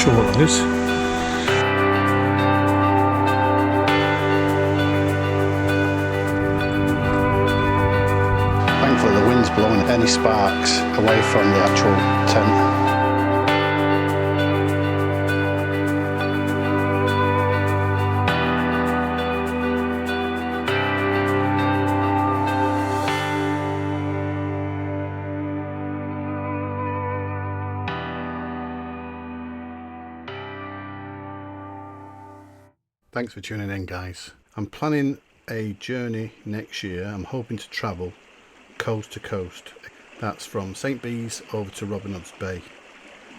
sure what that is. Thankfully the wind's blowing any sparks away from the actual tent. Thanks for tuning in, guys. I'm planning a journey next year. I'm hoping to travel coast to coast. That's from St. Bees over to Robin Hood's Bay.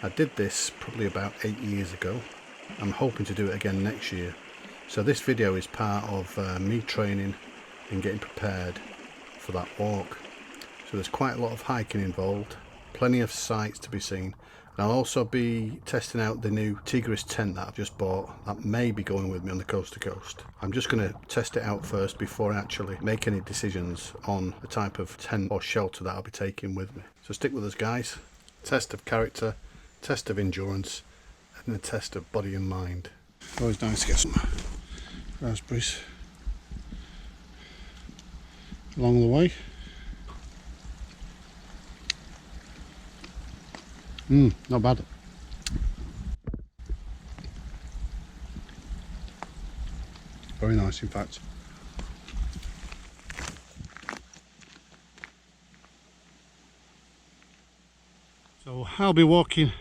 I did this probably about 8 years ago. I'm hoping to do it again next year. So this video is part of me training and getting prepared for that walk. So there's quite a lot of hiking involved, plenty of sights to be seen. I'll also be testing out the new Tigris tent that I've just bought that may be going with me on the coast to coast. I'm just going to test it out first before I actually make any decisions on the type of tent or shelter that I'll be taking with me. So stick with us, guys. Test of character, test of endurance, and a test of body and mind. Always nice to get some raspberries along the way. Not bad. Very nice, in fact. So I'll be walking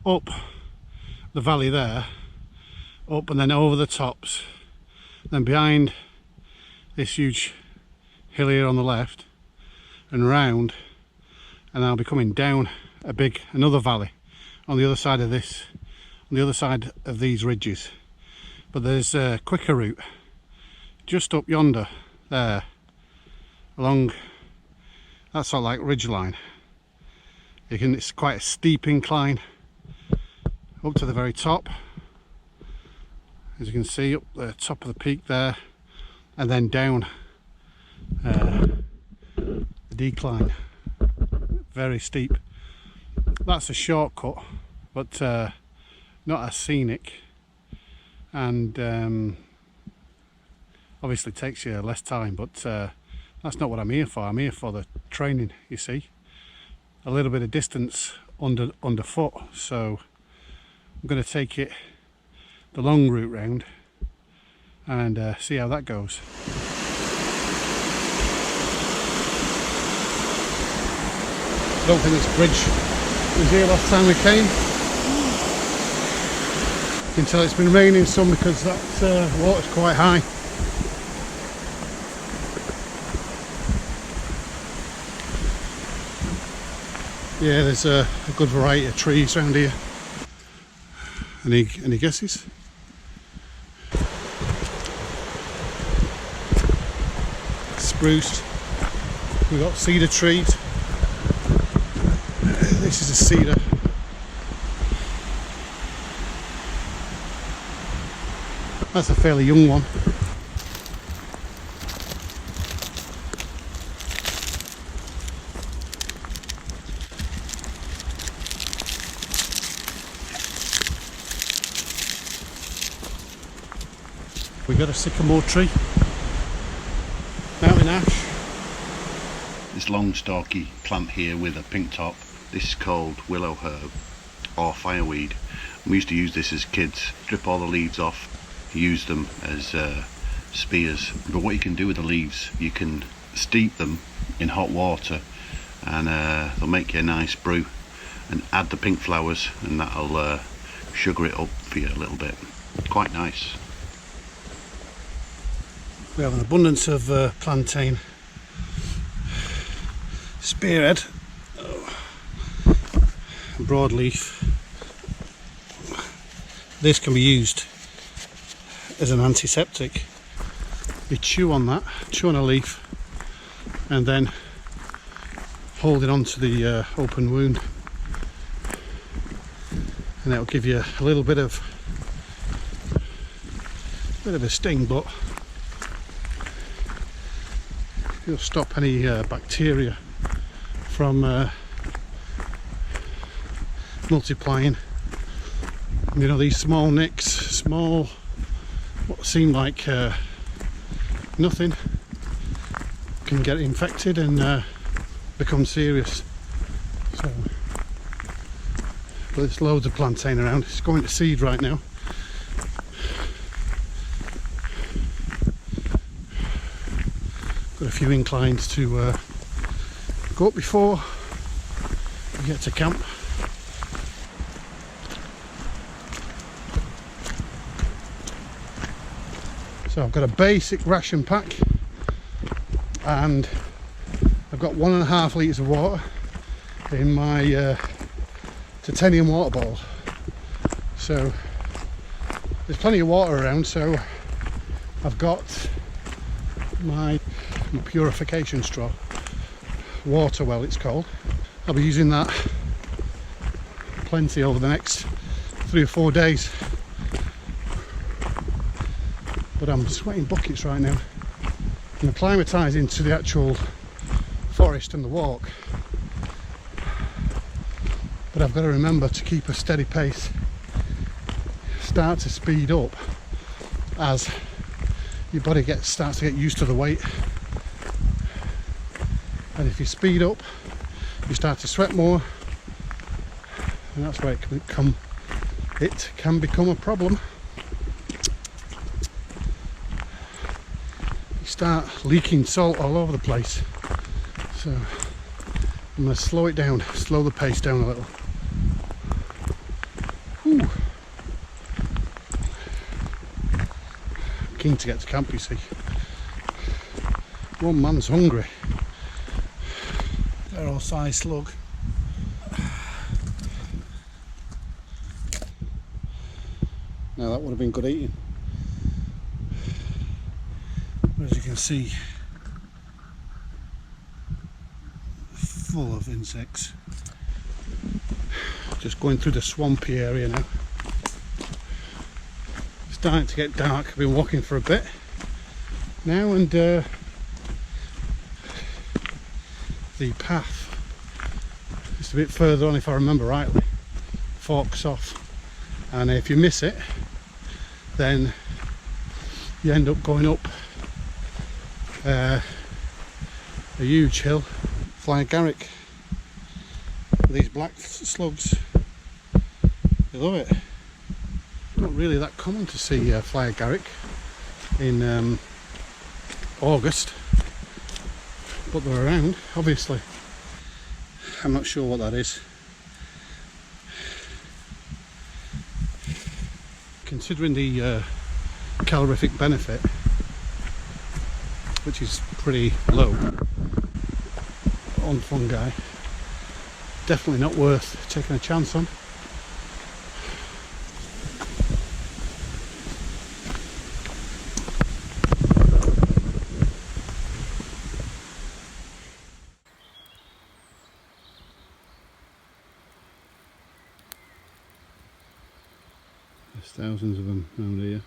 up the valley there, up and then over the tops, then behind this huge hill here on the left and round, and I'll be coming down another valley on the other side of this, on the other side of these ridges. But there's a quicker route just up yonder there, along that sort of like ridge line. It's quite a steep incline up to the very top, as you can see, up the top of the peak there, and then down the decline. Very steep. That's a shortcut, but not as scenic, and obviously takes you less time, but that's not what I'm here for. I'm here for the training, you see. A little bit of distance underfoot, so I'm going to take it the long route round and see how that goes. I don't think this bridge was here last time we came. You can tell it's been raining some because that water's quite high. Yeah, there's a good variety of trees around here. Any guesses? Spruce. We've got cedar trees. This is a cedar. That's a fairly young one. We've got a sycamore tree, mountain ash. This long stalky plant here with a pink top, this is called willow herb or fireweed. We used to use this as kids, strip all the leaves off, use them as spears. But what you can do with the leaves, you can steep them in hot water and they'll make you a nice brew, and add the pink flowers and that'll sugar it up for you a little bit. Quite nice. We have an abundance of plantain. Spearhead, broadleaf. This can be used as an antiseptic. You chew on that, chew on a leaf, and then hold it onto the open wound, and that'll give you a little bit of a sting, but it'll stop any bacteria from multiplying You know, these small nicks, small, what seem like nothing, can get infected and become serious. So, but there's loads of plantain around. It's going to seed right now. Got a few inclines to go up before we get to camp. So I've got a basic ration pack and I've got 1.5 litres of water in my titanium water bottle. So there's plenty of water around, so I've got my purification straw, water well it's called. I'll be using that plenty over the next 3 or 4 days. But I'm sweating buckets right now. I'm acclimatising to the actual forest and the walk. But I've got to remember to keep a steady pace. Start to speed up as your body starts to get used to the weight. And if you speed up, you start to sweat more, and that's where it can become a problem. You start leaking salt all over the place. So I'm going to slow it down, slow the pace down a little. Ooh. Keen to get to camp, you see. One man's hungry. They're all size slug. Now that would have been good eating. As you can see, full of insects. Just going through the swampy area now. Starting to get dark. I've been walking for a bit now, and the path just a bit further on, if I remember rightly, forks off, and if you miss it then you end up going up a huge hill. Fly agaric, these black slugs, they love it. Not really that common to see fly agaric in August, but they're around, obviously. I'm not sure what that is. Considering the calorific benefit, which is pretty low on fungi, definitely not worth taking a chance on. There's thousands of them around here.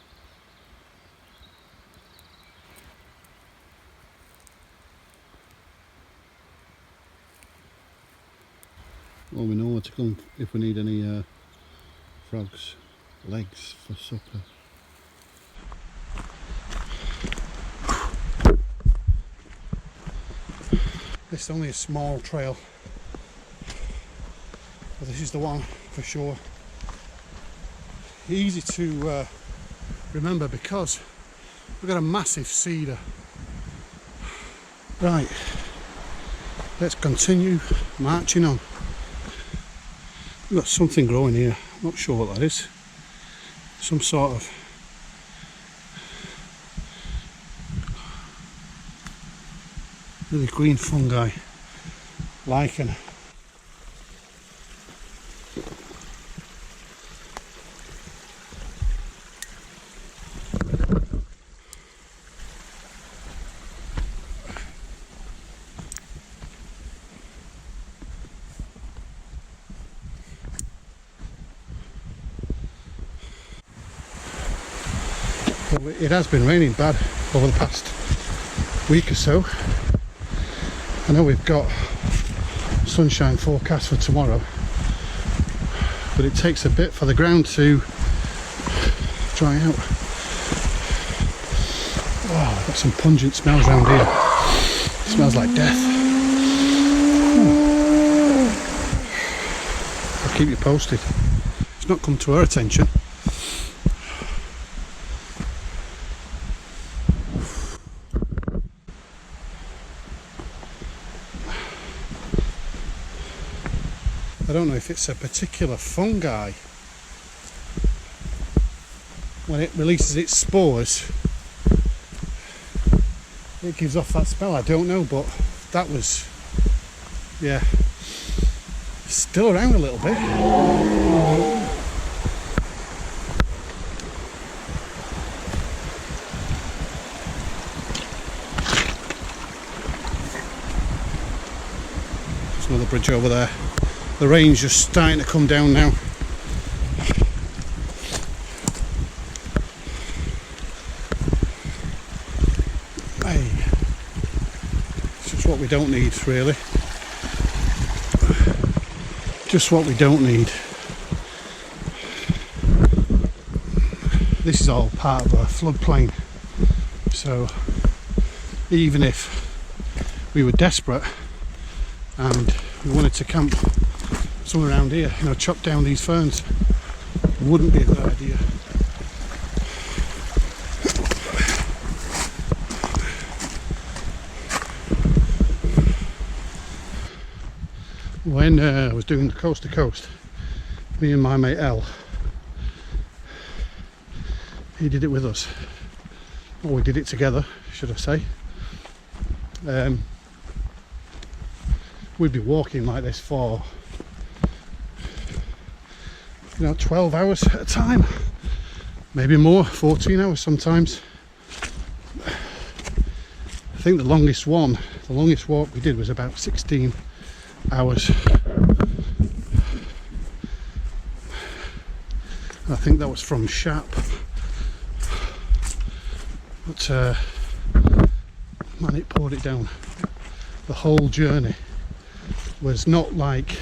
Well, we know where to come if we need any frogs' legs for supper. This is only a small trail, but this is the one for sure. Easy to remember because we've got a massive cedar. Right, let's continue marching on. We've got something growing here, I'm not sure what that is. Some sort of really green fungi, lichen. Well, it has been raining bad over the past week or so. I know we've got sunshine forecast for tomorrow, but it takes a bit for the ground to dry out. Oh, I've got some pungent smells around here. It smells like death. I'll keep you posted. It's not come to our attention. I don't know if it's a particular fungi. When it releases its spores, it gives off that smell. I don't know, but that was, yeah, still around a little bit. There's another bridge over there. The rain's just starting to come down now. Hey, it's just what we don't need, really. Just what we don't need. This is all part of a floodplain, so even if we were desperate and we wanted to camp somewhere around here, you know, chop down these ferns, wouldn't be a good idea. When I was doing the coast to coast, me and my mate El, he did it with us, or we did it together, should I say. We'd be walking like this for, 12 hours at a time, maybe more, 14 hours sometimes. I think the longest walk we did was about 16 hours. I think that was from Shap, but man, it poured it down. The whole journey was not like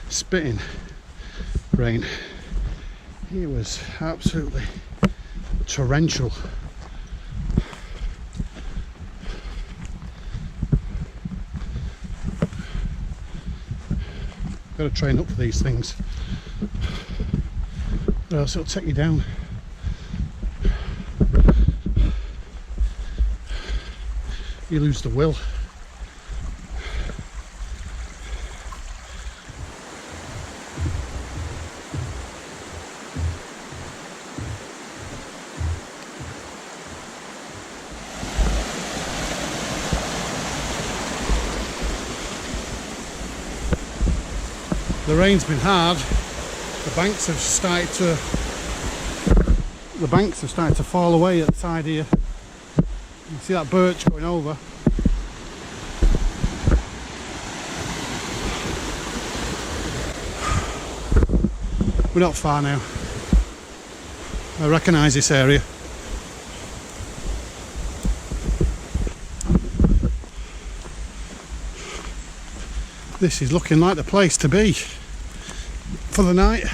spitting rain. It was absolutely torrential. Got to train up for these things, or else it'll take you down. You lose the will. The rain's been hard. The banks have started to fall away at the side here. You see that birch going over. We're not far now. I recognise this area. This is looking like the place to be for the night.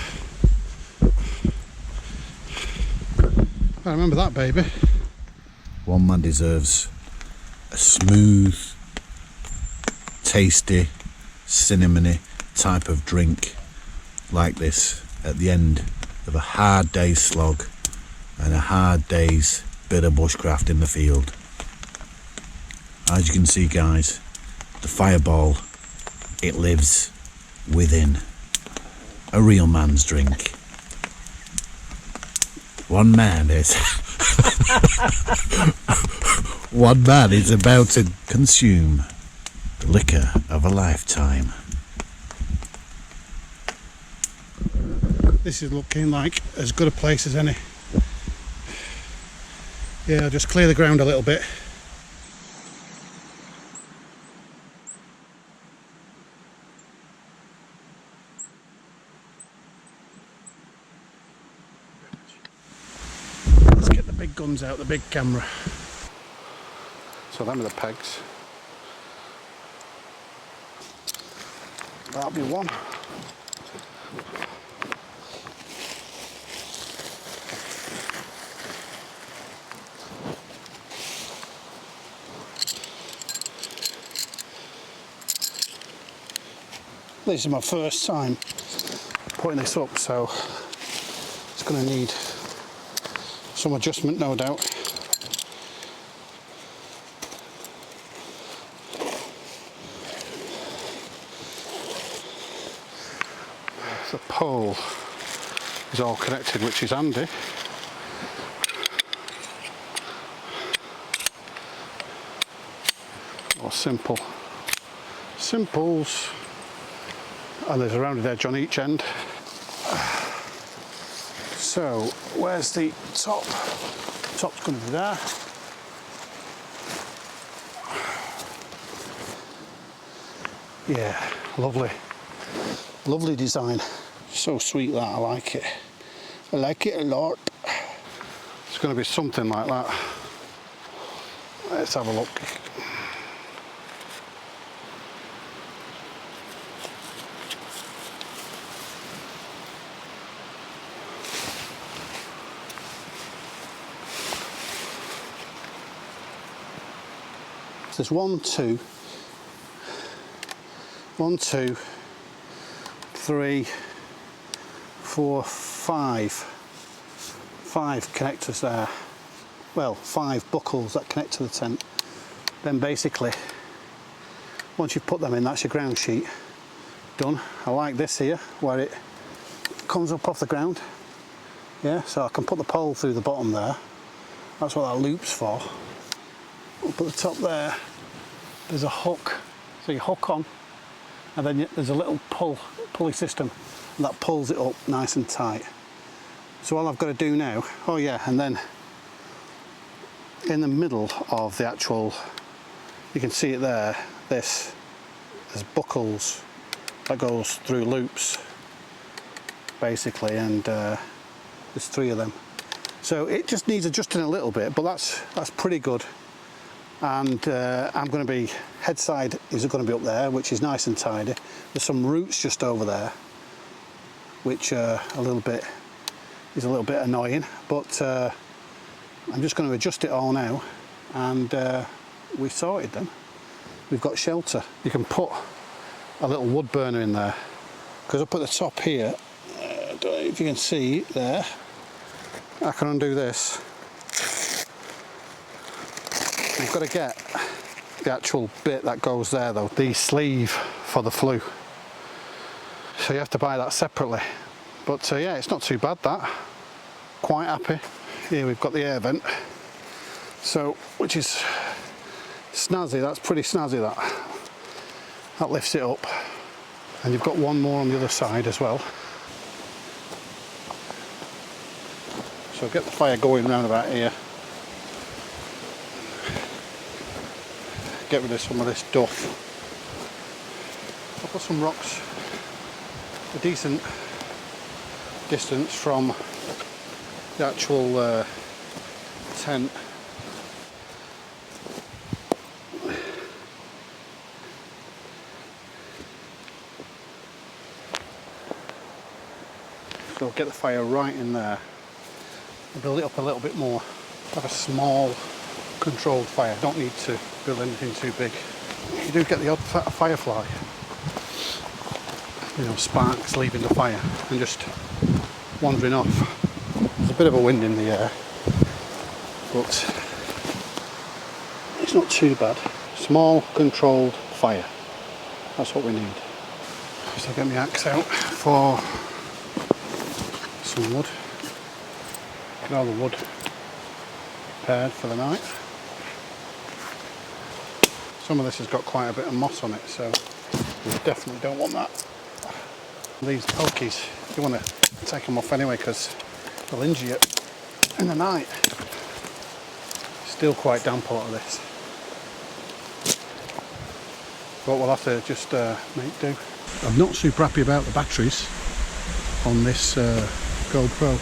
I remember that, baby. One man deserves a smooth, tasty, cinnamony type of drink like this at the end of a hard day's slog and a hard day's bit of bushcraft in the field. As you can see, guys, the fireball, it lives within. A real man's drink. One man is about to consume the liquor of a lifetime. This is looking like as good a place as any. Yeah, I'll just clear the ground a little bit. Let's get the big guns out, the big camera. So them are the pegs. That'll be one. This is my first time putting this up, so it's going to need some adjustment, no doubt. The pole is all connected, which is handy. Or simple. Simples. And there's a rounded edge on each end. So, where's the top? Top's going to be there. Yeah, lovely. Lovely design. So sweet that, I like it. I like it a lot. It's going to be something like that. Let's have a look. There's 1, 2, 3, 4, 5 connectors there. Well, 5 buckles that connect to the tent. Then basically, once you've put them in, that's your ground sheet done. I like this here, where it comes up off the ground. Yeah, so I can put the pole through the bottom there. That's what that loop's for. Up at the top there, there's a hook. So you hook on, and then there's a little pulley system, and that pulls it up nice and tight. So all I've got to do now, oh yeah, and then in the middle of the actual, you can see it there, there's buckles that goes through loops basically, and there's 3 of them. So it just needs adjusting a little bit, but that's pretty good. And I'm going to be, head side is going to be up there, which is nice and tidy. There's some roots just over there, which is a little bit annoying, but I'm just going to adjust it all now, and we sorted then. We've got shelter. You can put a little wood burner in there, because up at the top here, I don't know if you can see there, I can undo this. You've got to get the actual bit that goes there though, the sleeve for the flue. So you have to buy that separately. But yeah, it's not too bad that. Quite happy. Here we've got the air vent. So, which is snazzy, that's pretty snazzy that. That lifts it up. And you've got one more on the other side as well. So get the fire going round about here. Get rid of some of this duff. I've got some rocks a decent distance from the actual tent. So get the fire right in there. Build it up a little bit more. Have a small controlled fire. Don't need to build anything too big. You do get the odd firefly, you know, sparks leaving the fire and just wandering off. There's a bit of a wind in the air, but it's not too bad. Small controlled fire, that's what we need. So I'll get my axe out for some wood. Get all the wood prepared for the night. Some of this has got quite a bit of moss on it, so we definitely don't want that. These pokies, you want to take them off anyway because they'll injure you in the night. Still quite damp a lot of this, but we'll have to just make do. I'm not super happy about the batteries on this GoPro.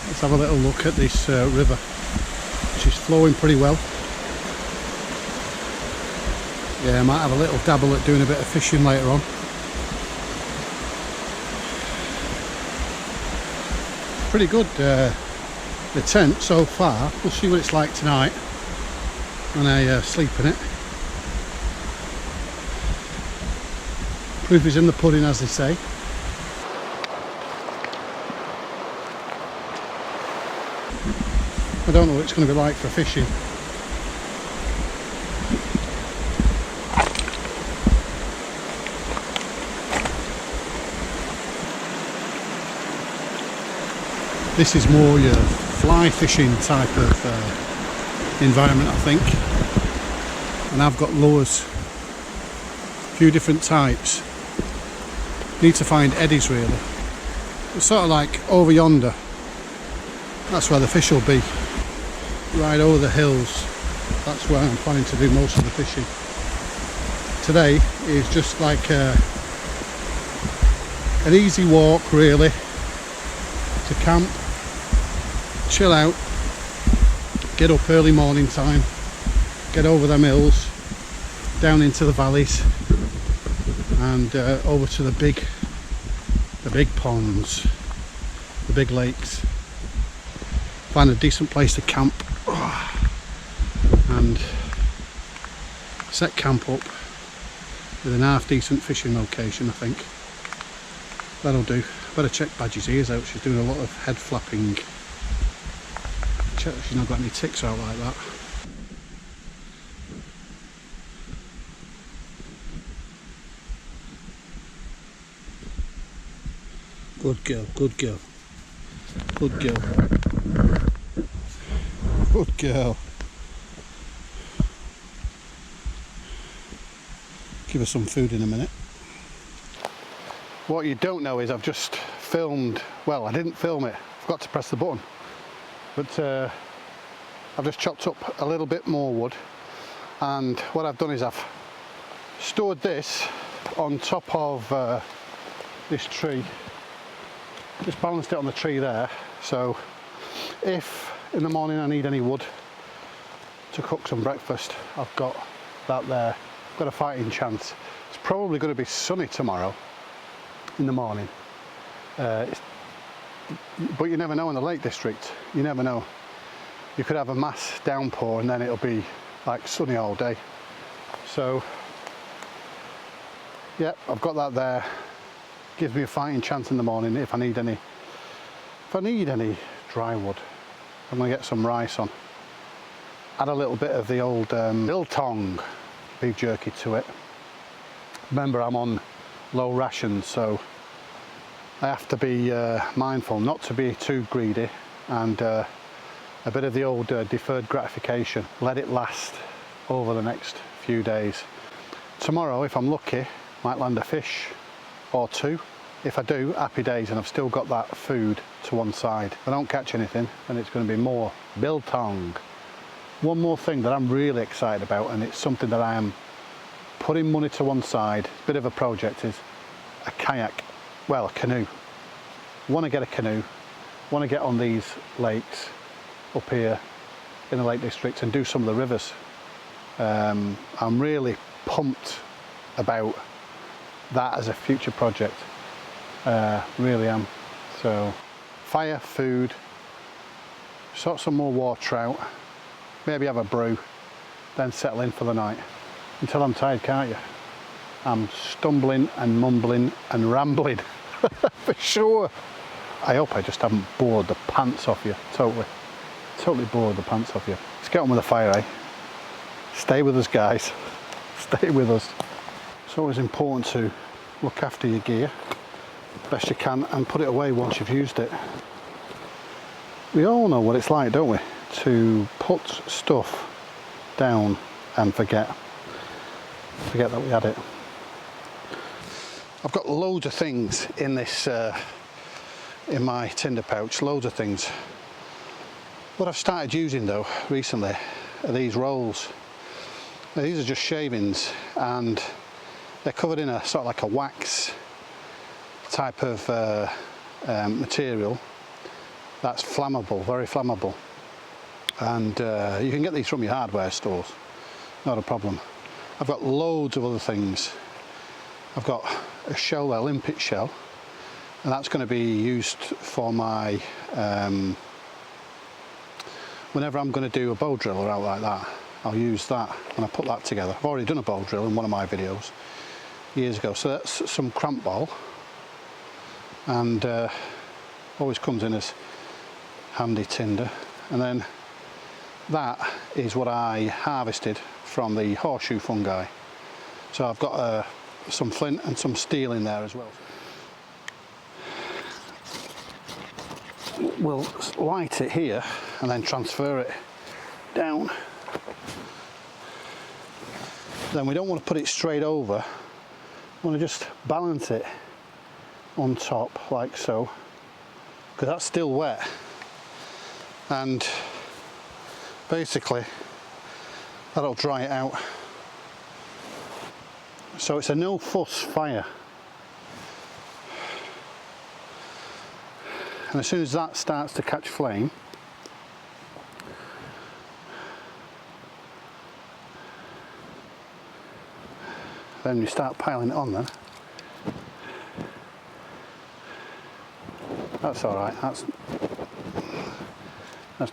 Let's have a little look at this river, which is flowing pretty well. Yeah, I might have a little dabble at doing a bit of fishing later on. Pretty good, the tent so far. We'll see what it's like tonight when I sleep in it. Proof is in the pudding, as they say. I don't know what it's going to be like for fishing. This is more your fly fishing type of environment, I think. And I've got lures, a few different types. Need to find eddies really. It's sort of like over yonder. That's where the fish will be. Right over the hills. That's where I'm planning to do most of the fishing. Today is just like an easy walk really to camp, chill out, get up early morning time, get over them hills, down into the valleys and over to the big ponds, the big lakes. Find a decent place to camp and set camp up with an half decent fishing location, I think. That'll do. Better check Badgie's ears out, she's doing a lot of head flapping. Check that she's not got any ticks out like that. Good girl, good girl. Good girl. Good girl. Give her some food in a minute. What you don't know is I've just filmed, well, I didn't film it, forgot to press the button, but I've just chopped up a little bit more wood, and what I've done is I've stored this on top of this tree, just balanced it on the tree there, so if in the morning I need any wood to cook some breakfast, I've got that there. I've got a fighting chance. It's probably going to be sunny tomorrow in the morning, but you never know in the Lake District, you never know. You could have a mass downpour and then it'll be like sunny all day. So yeah, I've got that there. Gives me a fighting chance in the morning if I need any dry wood. I'm going to get some rice on. Add a little bit of the old biltong beef jerky to it. Remember, I'm on low rations, so I have to be mindful not to be too greedy, and a bit of the old deferred gratification. Let it last over the next few days. Tomorrow, if I'm lucky, might land a fish or two. If I do, happy days, and I've still got that food to one side. If I don't catch anything, then it's going to be more biltong. One more thing that I'm really excited about, and it's something that I am putting money to one side, bit of a project, is a kayak, well, a canoe. Want to get a canoe, want to get on these lakes up here in the Lake District and do some of the rivers. I'm really pumped about that as a future project, really am. So fire, food, sort some more water out, maybe have a brew, then settle in for the night. Until I'm tired, can't you? I'm stumbling and mumbling and rambling for sure. I hope I just haven't bored the pants off you, totally bored the pants off you. Let's get on with the fire, eh? Stay with us, guys, stay with us. It's always important to look after your gear best you can and put it away once you've used it. We all know what it's like, don't we, to put stuff down and forget that we had it. I've got loads of things in this in my tinder pouch, loads of things. What I've started using though recently are these rolls. Now, these are just shavings and they're covered in a sort of like a wax type of material that's flammable, very flammable, and you can get these from your hardware stores, not a problem. I've got loads of other things. I've got a shell, a limpet shell, and that's going to be used for my whenever I'm going to do a bow drill or out like that, I'll use that when I put that together. I've already done a bow drill in one of my videos, years ago. So that's some cramp ball, and always comes in as handy tinder. And then that is what I harvested from the horseshoe fungi. So I've got some flint and some steel in there as well. We'll light it here and then transfer it down. Then we don't want to put it straight over. We want to just balance it on top like so, because that's still wet. And basically that'll dry it out. So it's a no fuss fire. And as soon as that starts to catch flame, then you start piling it on then. That's alright, that's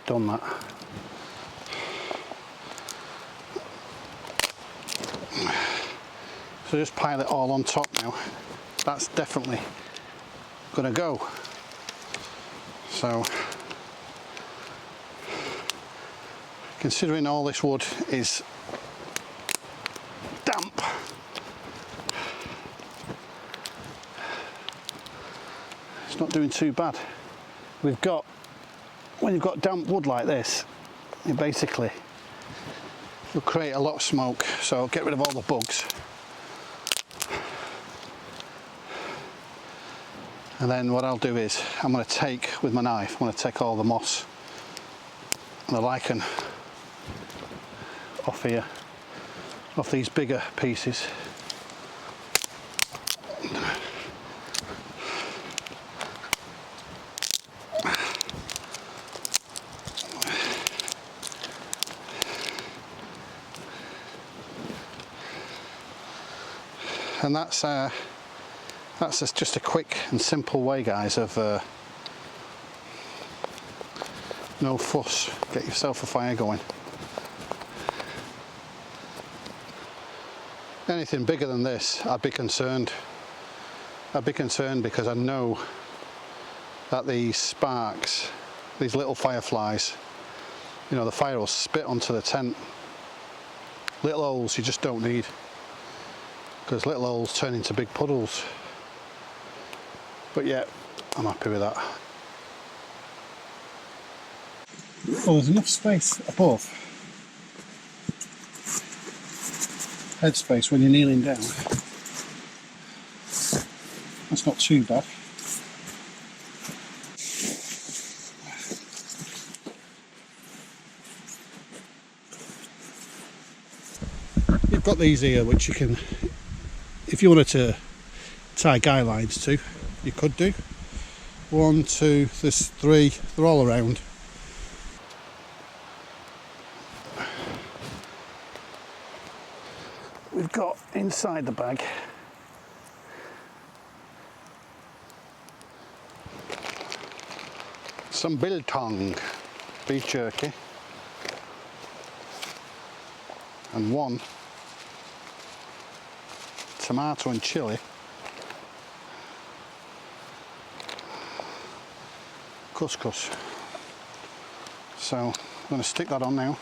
done that. So just pile it all on top now. That's definitely gonna go. So, considering all this wood is damp, it's not doing too bad. We've got, when you've got damp wood like this, you basically will create a lot of smoke, so get rid of all the bugs. And then what I'll do is, I'm going to take, with my knife, I'm going to take all the moss and the lichen off here, off these bigger pieces. And that's just a quick and simple way, guys, of no fuss. Get yourself a fire going. Anything bigger than this, I'd be concerned. I'd be concerned because I know that these sparks, these little fireflies, you know, the fire will spit onto the tent. Little holes you just don't need, because little holes turn into big puddles. But yeah, I'm happy with that. Oh, there's enough space above. Headspace when you're kneeling down. That's not too bad. You've got these here which you can, if you wanted to tie guy lines to, you could do. 1, 2, there's 3, they're all around. We've got inside the bag some biltong, beef jerky, and 1 tomato and chilli, couscous. So I'm going to stick that on now.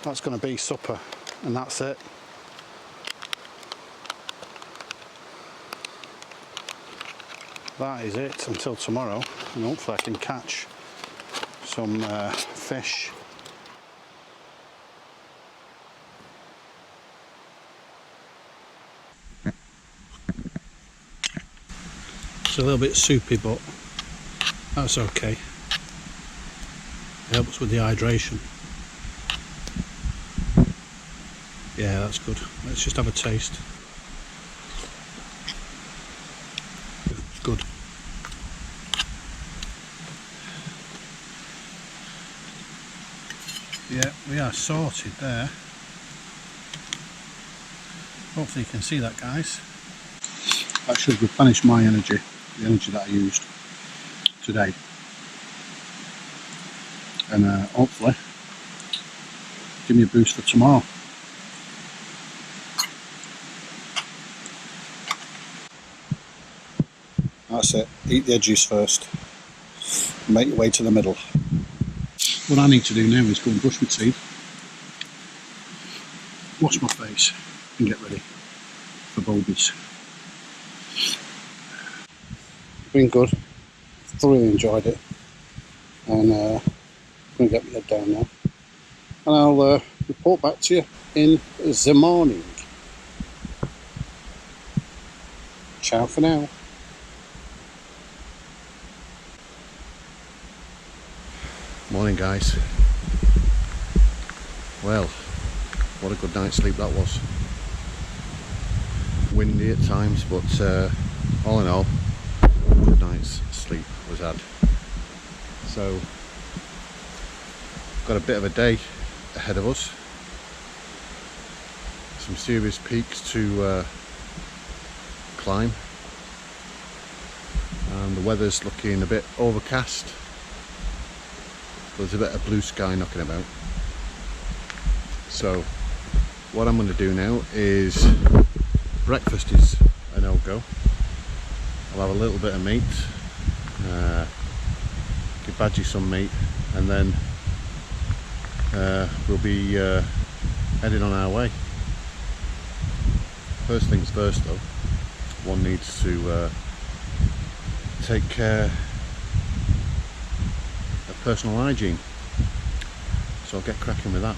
That's going to be supper, and that's it. That is it until tomorrow, and hopefully I can catch some fish. It's a little bit soupy, but that's okay. It helps with the hydration. Yeah, that's good. Let's just have a taste. It's good. Yeah, we are sorted there. Hopefully you can see that, guys. That should replenish my energy, the energy that I used today. And hopefully give me a boost for tomorrow. eat the edges first. Make your way to the middle. What I need to do now is go and brush my teeth, wash my face and get ready for bogies. Been good, thoroughly enjoyed it, and I'm going to get my head down now and I'll report back to you in the morning. Ciao for now. Morning guys. Well, what a good night's sleep that was. Windy at times, but all in all, good night's sleep was had. So, got a bit of a day ahead of us. Some serious peaks to climb, and the weather's looking a bit overcast. There's a bit of blue sky knocking about. So what I'm going to do now is, breakfast is a no-go. I'll have a little bit of meat, give Badgie some meat, and then we'll be heading on our way. First things first though, one needs to take care of personal hygiene, so I'll get cracking with that.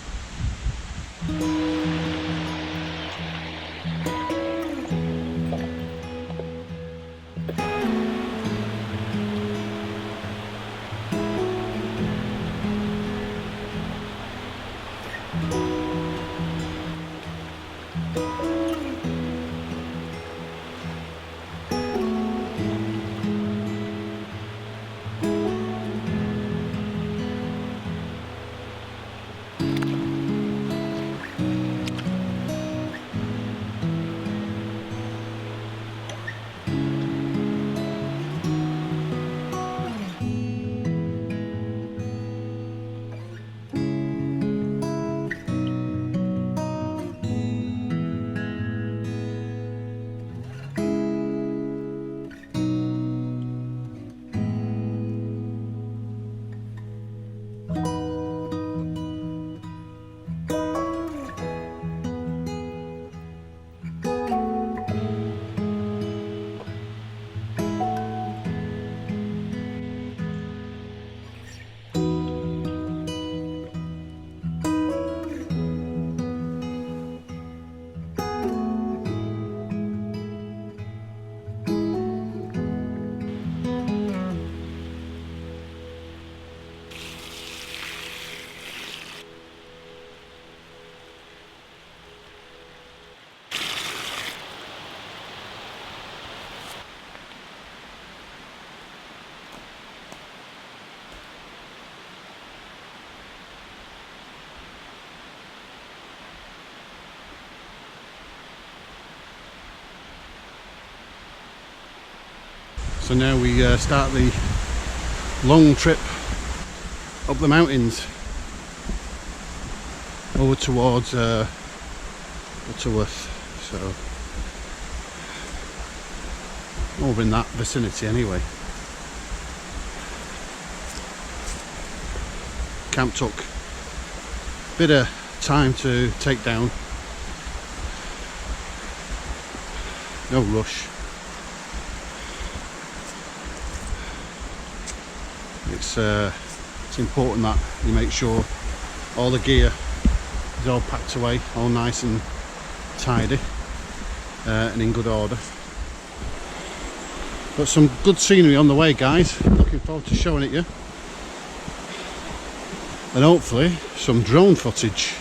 So now we start the long trip up the mountains over towards Butterworth, so over in that vicinity anyway. Camp took a bit of time to take down, no rush. It's important that you make sure all the gear is all packed away, all nice and tidy, and in good order. But some good scenery on the way, guys. Looking forward to showing it you, and hopefully some drone footage.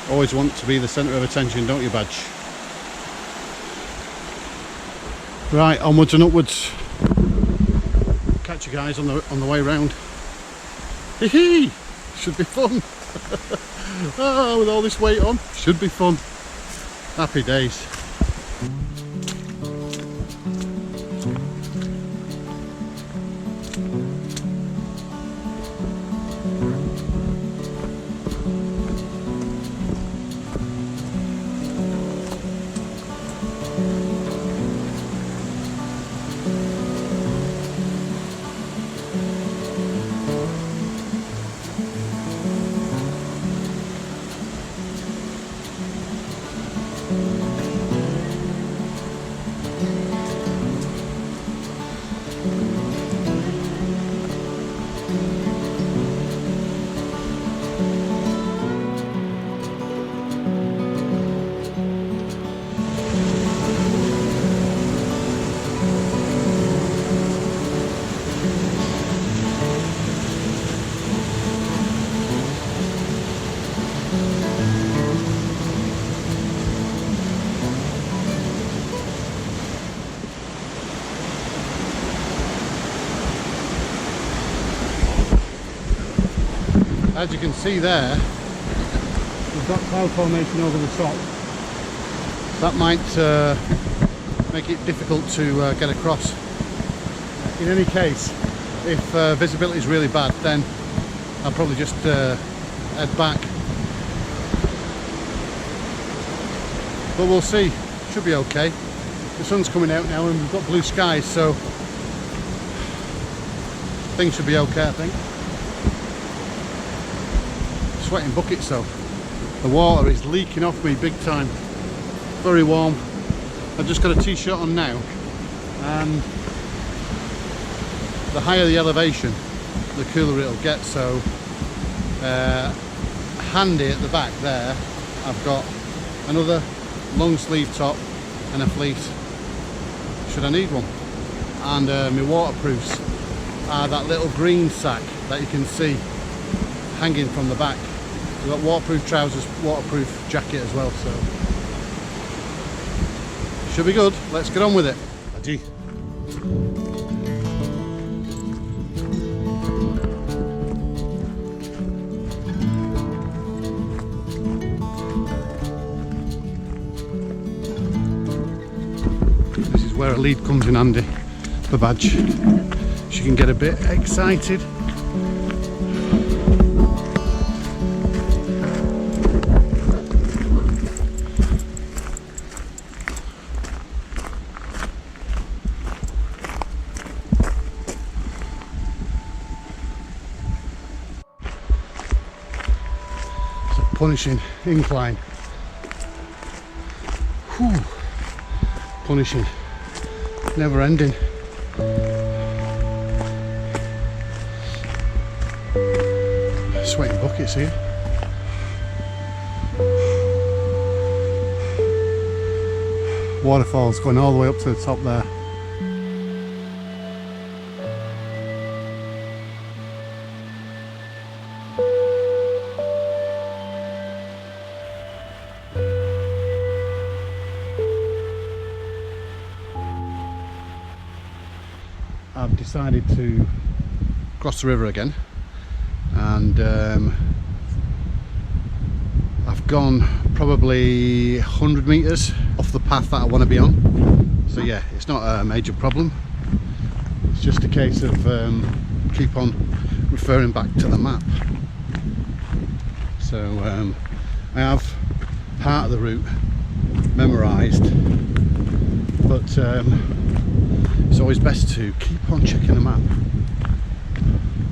Always want to be the centre of attention, don't you, Badge? Right, onwards and upwards. Catch you guys on the way round. Hee hee! Should be fun. Oh, with all this weight on, should be fun. Happy days. As you can see there, we've got cloud formation over the top. That might make it difficult to get across. In any case, if visibility is really bad, then I'll probably just head back. But we'll see, should be okay. The sun's coming out now and we've got blue skies, so things should be okay, I think. Sweating buckets though. The water is leaking off me big time. Very warm. I've just got a t-shirt on now, and the higher the elevation, the cooler it'll get. So handy at the back there, I've got another long sleeve top and a fleece should I need one, and my waterproofs are that little green sack that you can see hanging from the back. We've got waterproof trousers, waterproof jacket as well, so should be good. Let's get on with it. Gee. This is where a lead comes in handy for Badge. She can get a bit excited. Punishing incline. Whew. Punishing, never ending. Sweating buckets here. Waterfalls going all the way up to the top there. I've decided to cross the river again, and I've gone probably 100 metres off the path that I want to be on, so yeah, it's not a major problem. It's just a case of keep on referring back to the map. So I have part of the route memorised, but it's always best to keep on checking the map,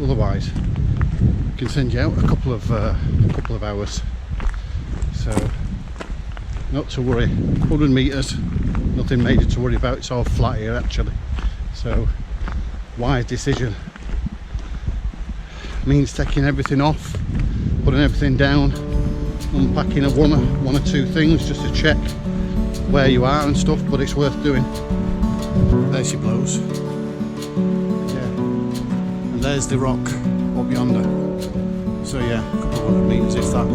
otherwise it can send you out a couple of hours. So not to worry, 100 metres, nothing major to worry about. It's all flat here actually, so wise decision. Means taking everything off, putting everything down, unpacking one or two things just to check where you are and stuff, but it's worth doing. There she blows. Yeah. And there's the rock up yonder. So yeah, a couple of 100 metres if that.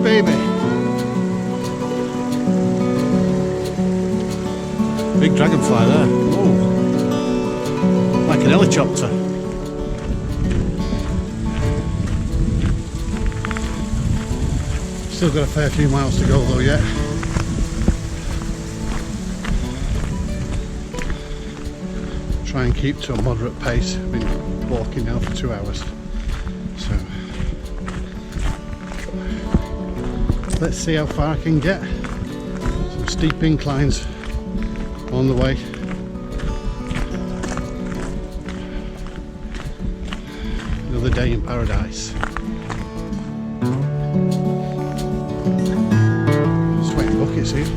Baby, big dragonfly there. Oh, like an helicopter. Still got a fair few miles to go though yet. Try and keep to a moderate pace. I've been walking now for 2 hours. So let's see how far I can get. Some steep inclines on the way. Another day in paradise. Sweaty buckets here.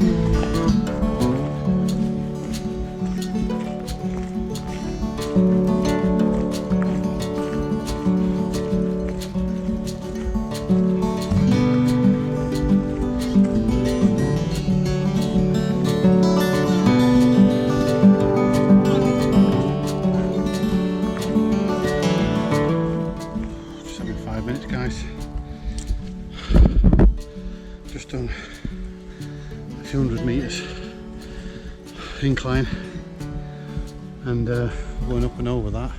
Just done a few hundred metres incline and going up and over that.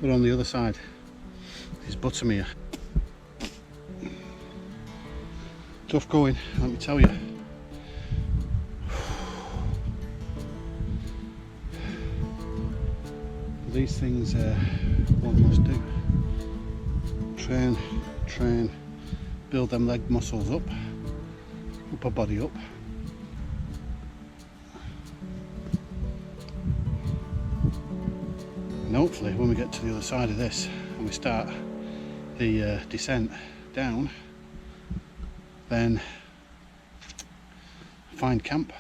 But on the other side is Buttermere. Tough going, let me tell you. These things one must do. Train, build them leg muscles up, upper body up. And hopefully when we get to the other side of this and we start the descent down, then find camp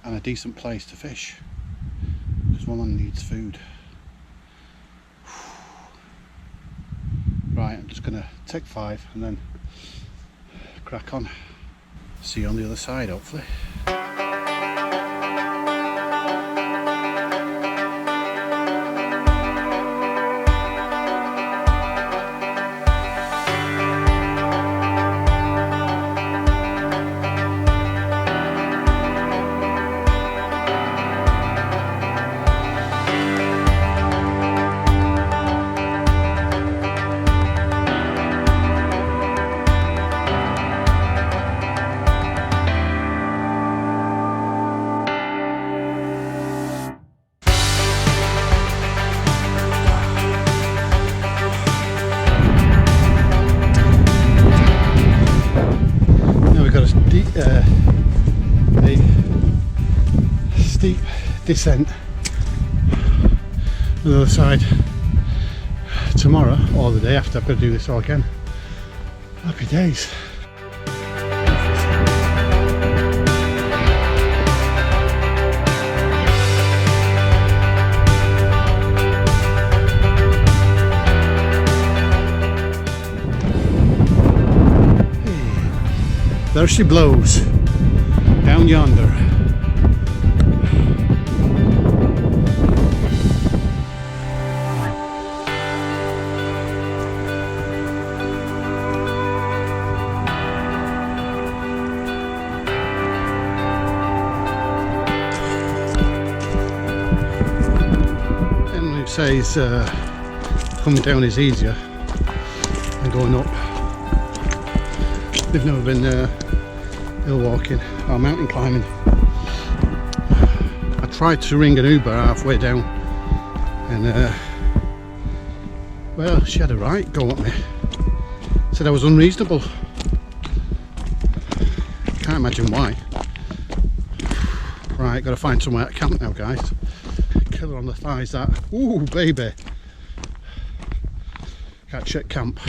and a decent place to fish, because one needs food. Right, I'm just going to take 5 and then crack on. See you on the other side, hopefully. A steep descent on the other side tomorrow or the day after. I've got to do this all again. Happy days. There she blows, down yonder. Anyone who says coming down is easier than going up, they've never been hill walking or mountain climbing. I tried to ring an Uber halfway down and well, she had a right go at me. Said I was unreasonable. Can't imagine why. Right, gotta find somewhere to camp now, guys. Killer on the thighs, that. Ooh, baby. Can't check camp.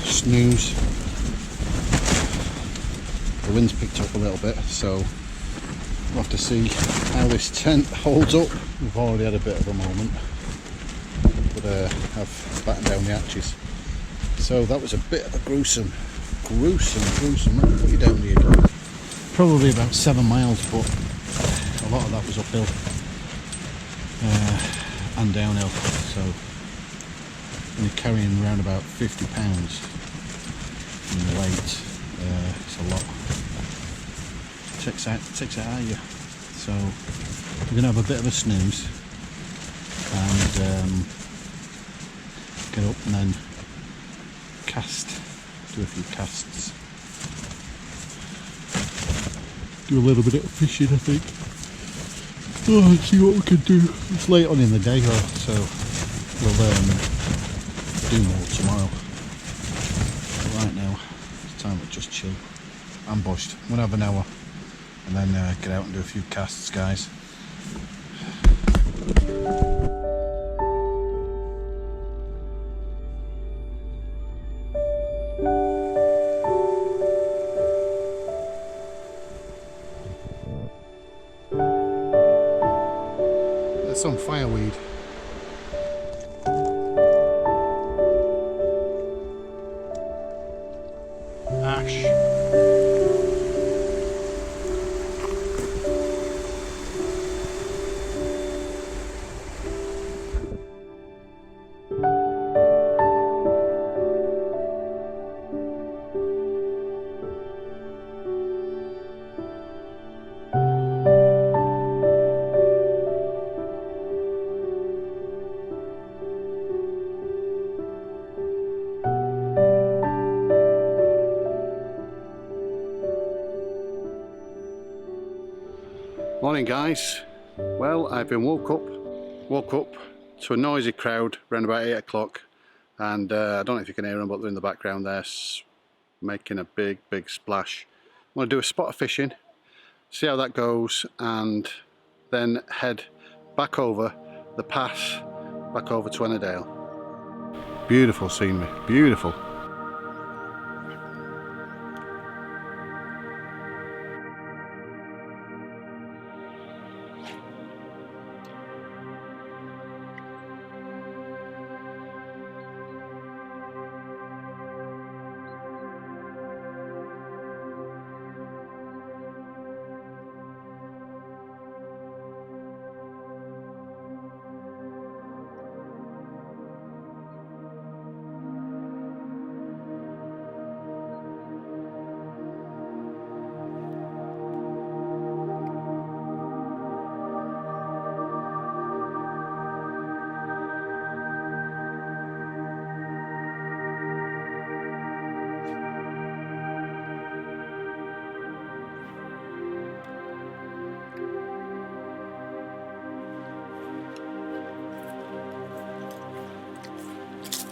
Snooze. The wind's picked up a little bit, so we'll have to see how this tent holds up. We've already had a bit of a moment, but I've battened down the hatches. So that was a bit of a gruesome. Let me put you down here. probably about 7 miles, but a lot of that was uphill and downhill, so only carrying around about 50 pounds in the weight. It's a lot. Takes it out of you. So we're going to have a bit of a snooze and get up and then do a few casts, do a little bit of fishing, I think. And see what we can do. It's late on in the day though, so we'll do more tomorrow. But right now it's time to just chill. I'm bushed. I'm going to have an hour and then get out and do a few casts, guys. There's some fireweed. Ash. Morning guys. Well, I've been woke up to a noisy crowd around about 8 o'clock, and I don't know if you can hear them, but they're in the background there making a big splash. I'm going to do a spot of fishing, see how that goes, and then head back over the pass back over to Annadale. Beautiful scenery, beautiful.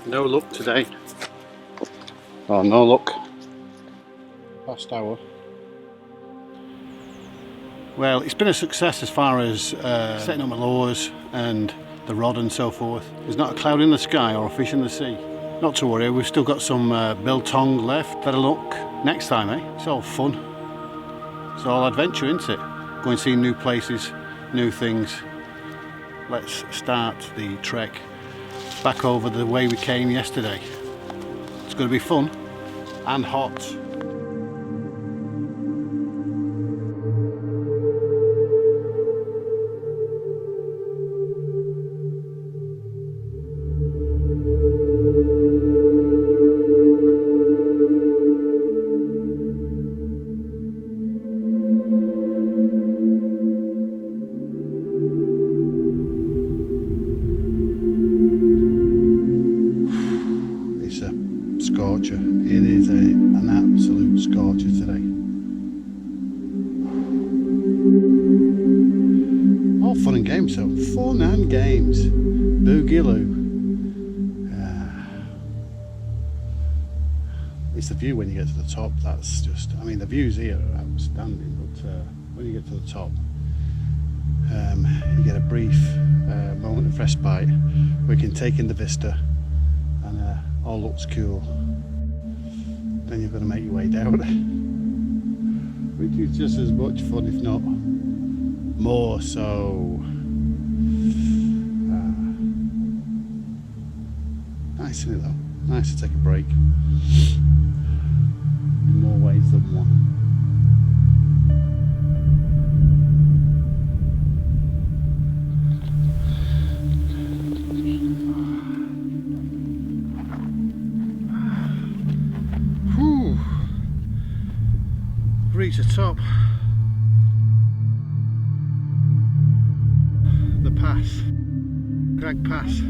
No luck today. Oh, no luck. Past hour. Well, it's been a success as far as setting up my lures and the rod and so forth. There's not a cloud in the sky or a fish in the sea. Not to worry, we've still got some biltong left. Better luck next time, eh? It's all fun. It's all adventure, isn't it? Go and see new places, new things. Let's start the trek back over the way we came yesterday. It's going to be fun and hot. Scorcher. It is an absolute scorcher today. All fun and games, so fun and games. Boogaloo. It's the view when you get to the top. That's just, I mean, the views here are outstanding, but when you get to the top, you get a brief moment of respite where you can take in the vista and all looks cool. Then you've got to make your way down, which is just as much fun, if not more so. Nice, isn't it though? Nice to take a break in more ways than one. reach the top. The pass, Crag Pass.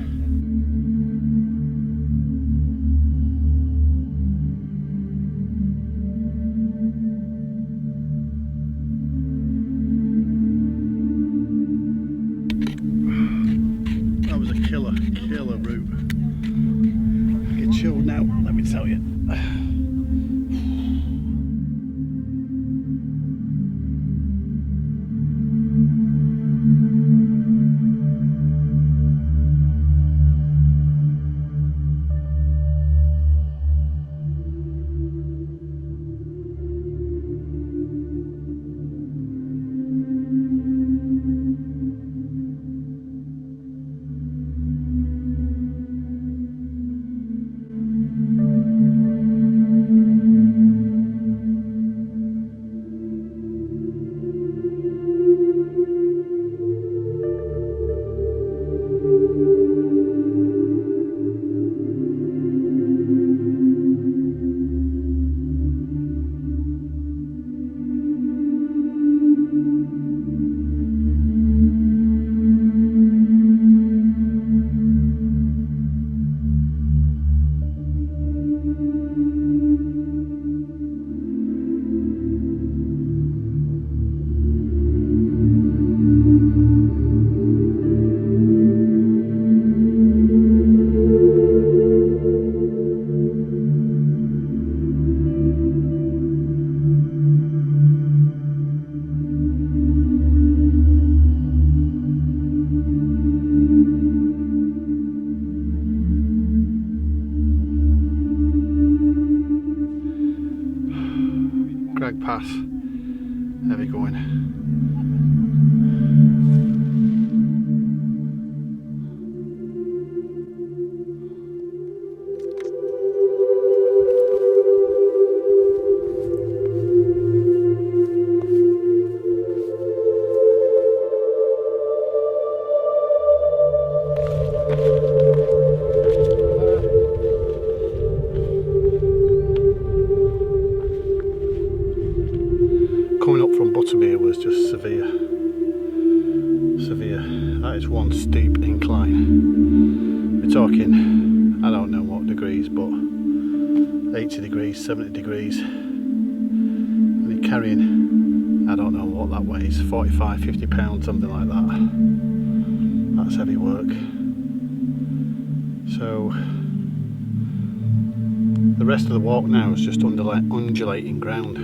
That was a killer route. I get chilled now, let me tell you. Crag Pass, heavy going. Coming up from Butterbeer was just severe. That is one steep incline. We're talking, I don't know what degrees, but 80 degrees, 70 degrees. And you're carrying, I don't know what that weighs, 45, 50 pounds, something like that. That's heavy work. So the rest of the walk now is just undulating ground.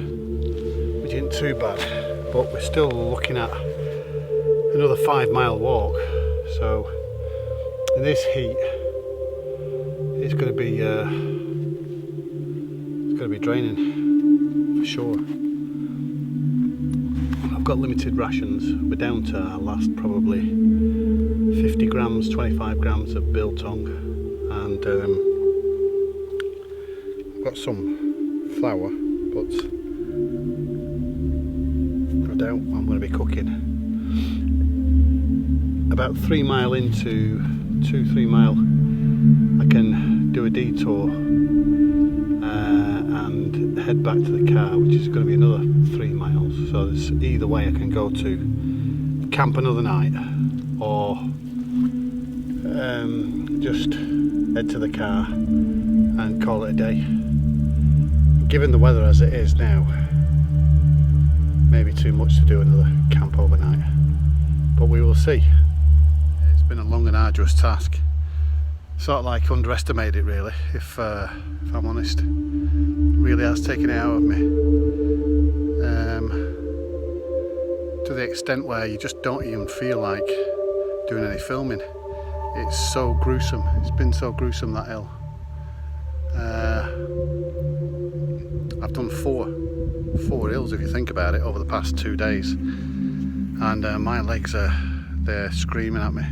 Which isn't too bad, but we're still looking at another 5 mile walk. So in this heat, it's going to be draining for sure. I've got limited rations. We're down to our last probably 50 grams, 25 grams of biltong, and I've got some flour, but I'm going to be cooking. About 3 mile into 2-3 mile, I can do a detour and head back to the car, which is going to be another 3 miles. So there's either way I can go to camp another night, or just head to the car and call it a day. Given the weather as it is now, maybe too much to do another camp overnight, but we will see. It's been a long and arduous task. Sort of like underestimated it really, if I'm honest. Really has taken it out of me. To the extent where you just don't even feel like doing any filming. It's so gruesome. It's been so gruesome, that hill. I've done four hills if you think about it over the past 2 days, and my legs they're screaming at me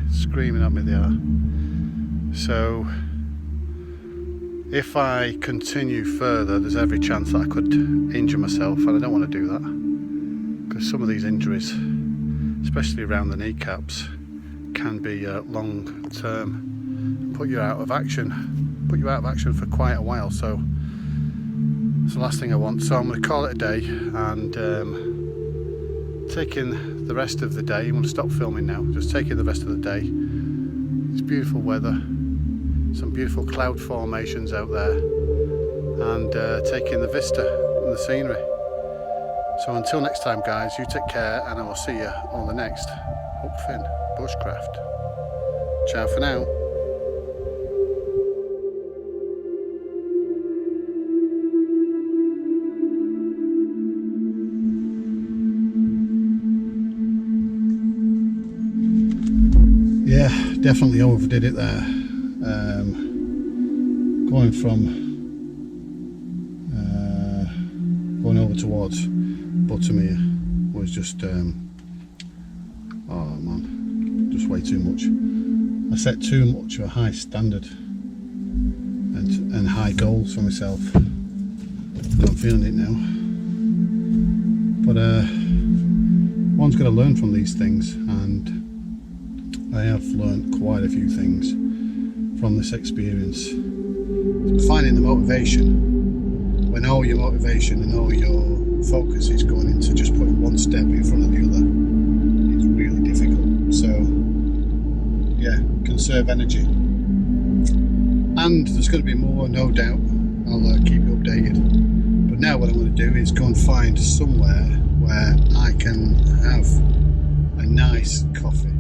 they are. So if I continue further, there's every chance that I could injure myself, and I don't want to do that, because some of these injuries, especially around the kneecaps, can be long term, put you out of action for quite a while. So It's the last thing I want. So I'm going to call it a day, and taking the rest of the day. I'm going to stop filming now. Just taking the rest of the day. It's beautiful weather, some beautiful cloud formations out there, and taking the vista and the scenery. So until next time, guys, you take care, and I will see you on the next Hukfyn Bushcraft. Ciao for now. Yeah, definitely overdid it there. Going from going over towards Buttermere was just oh man, just way too much. I set too much of a high standard and high goals for myself. I'm feeling it now, but one's got to learn from these things, and I have learned quite a few things from this experience. Finding the motivation, when all your motivation and all your focus is going into just putting one step in front of the other, it's really difficult. So yeah, conserve energy. And there's going to be more, no doubt. I'll keep you updated. But now what I'm going to do is go and find somewhere where I can have a nice coffee.